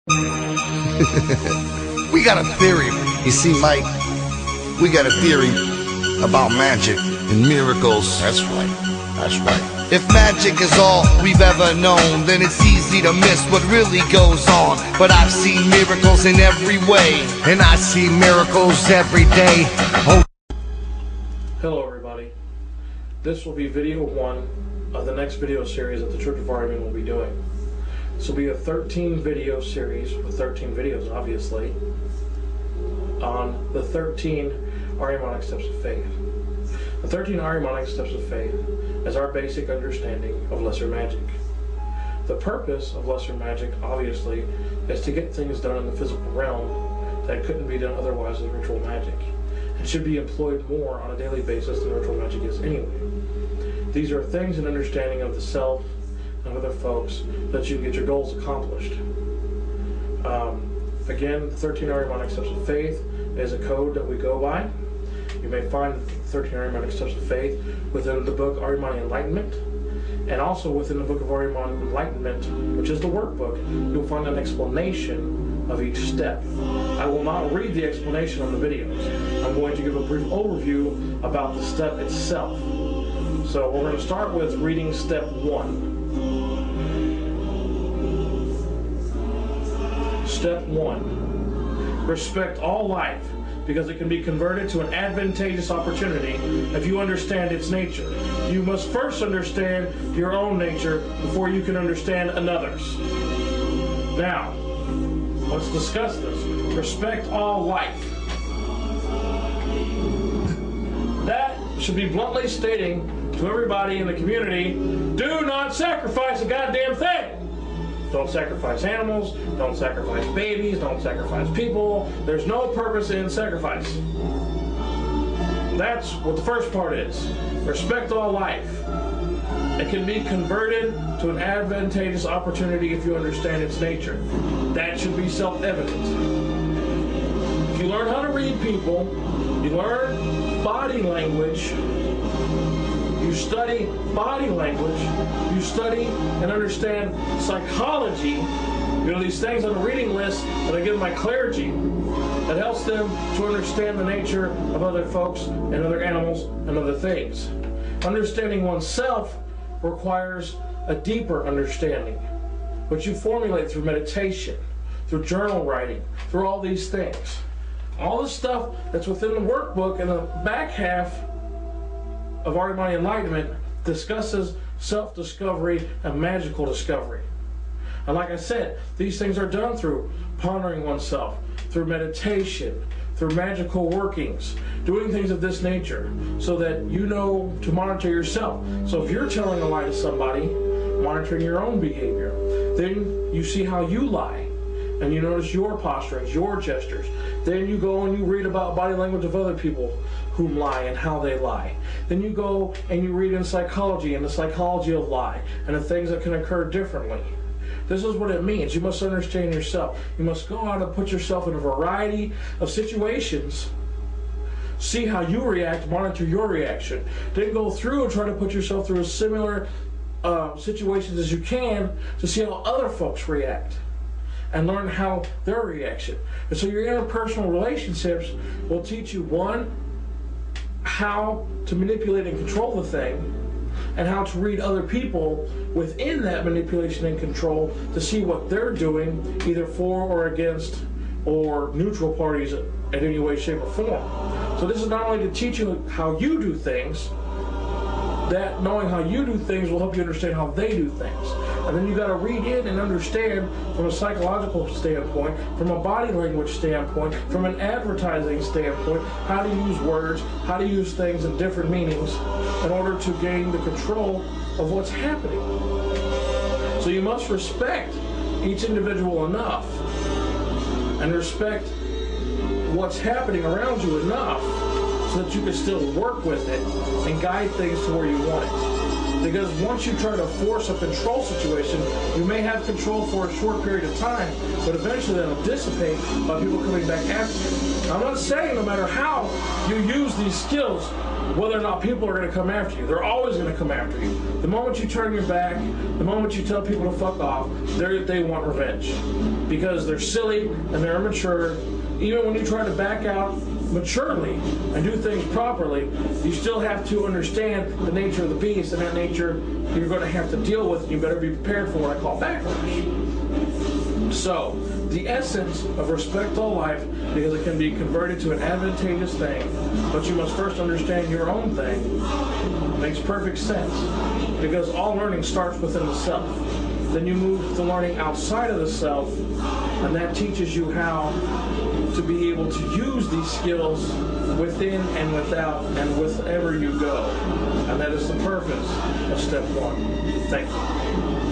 We got a theory. You see, Mike, we got a theory about magic and miracles. That's right. That's right. If magic is all we've ever known, then it's easy to miss what really goes on. But I've seen miracles in every way, and I see miracles every day. Oh. Hello everybody. This will be video 1 of the next video series that the Church of Ahrimani will be doing. This will be a 13 video series, with 13 videos obviously, on the 13 Ahrimani steps of faith. The 13 Ahrimani steps of faith is our basic understanding of lesser magic. The purpose of lesser magic, obviously, is to get things done in the physical realm that couldn't be done otherwise with ritual magic, and should be employed more on a daily basis than ritual magic is anyway. These are things and understanding of the self and other folks that you can get your goals accomplished. Again, the 13 Ahrimani steps of faith is a code that we go by. You may find the 13 Ahrimani steps of faith within the book Ahrimani Enlightenment, and also within the book of Ahrimani Enlightenment, which is the workbook, you'll find an explanation of each step. I will not read the explanation on the videos. I'm going to give a brief overview about the step itself. So we're going to start with reading step 1. Step 1. Respect all life, because it can be converted to an advantageous opportunity if you understand its nature. You must first understand your own nature before you can understand another's. Now, let's discuss this. Respect all life. That should be bluntly stating to everybody in the community, do not sacrifice a goddamn thing. Don't sacrifice animals, don't sacrifice babies, don't sacrifice people. There's no purpose in sacrifice. That's what the first part is. Respect all life. It can be converted to an advantageous opportunity if you understand its nature. That should be self-evident. If you learn how to read people, you learn body language, you study body language, you study and understand psychology. You know, these things on the reading list that I give my clergy, that helps them to understand the nature of other folks and other animals and other things. Understanding oneself requires a deeper understanding, which you formulate through meditation, through journal writing, through all these things. All the stuff that's within the workbook in the back half of Ahrimani Enlightenment discusses self-discovery and magical discovery. And like I said, these things are done through pondering oneself, through meditation, through magical workings, doing things of this nature, so that you know to monitor yourself. So if you're telling a lie to somebody, monitoring your own behavior, then you see how you lie, and you notice your posturings, your gestures. Then you go and you read about body language of other people who lie and how they lie. Then you go and you read in psychology and the psychology of lie and the things that can occur differently. This is what it means. You must understand yourself. You must go out and put yourself in a variety of situations. See how you react, monitor your reaction. Then go through and try to put yourself through as similar situations as you can to see how other folks react, and learn how their reaction. And so your interpersonal relationships will teach you, 1, how to manipulate and control the thing, and how to read other people within that manipulation and control to see what they're doing, either for or against or neutral parties in any way, shape, or form. So this is not only to teach you how you do things, that knowing how you do things will help you understand how they do things. And then you got to read in and understand from a psychological standpoint, from a body language standpoint, from an advertising standpoint, how to use words, how to use things in different meanings in order to gain the control of what's happening. So you must respect each individual enough and respect what's happening around you enough so that you can still work with it and guide things to where you want it. Because once you try to force a control situation, you may have control for a short period of time, but eventually that'll dissipate by people coming back after you. I'm not saying no matter how you use these skills, whether or not people are going to come after you. They're always going to come after you. The moment you turn your back, the moment you tell people to fuck off, they want revenge. Because they're silly and they're immature. Even when you try to back out maturely and do things properly, you still have to understand the nature of the beast, and that nature you're going to have to deal with, and you better be prepared for what I call backlash. So, the essence of respect all life, because it can be converted to an advantageous thing, but you must first understand your own thing, makes perfect sense. Because all learning starts within the self. Then you move to learning outside of the self, and that teaches you how to be able to use these skills within and without and wherever you go. And that is the purpose of step one. Thank you.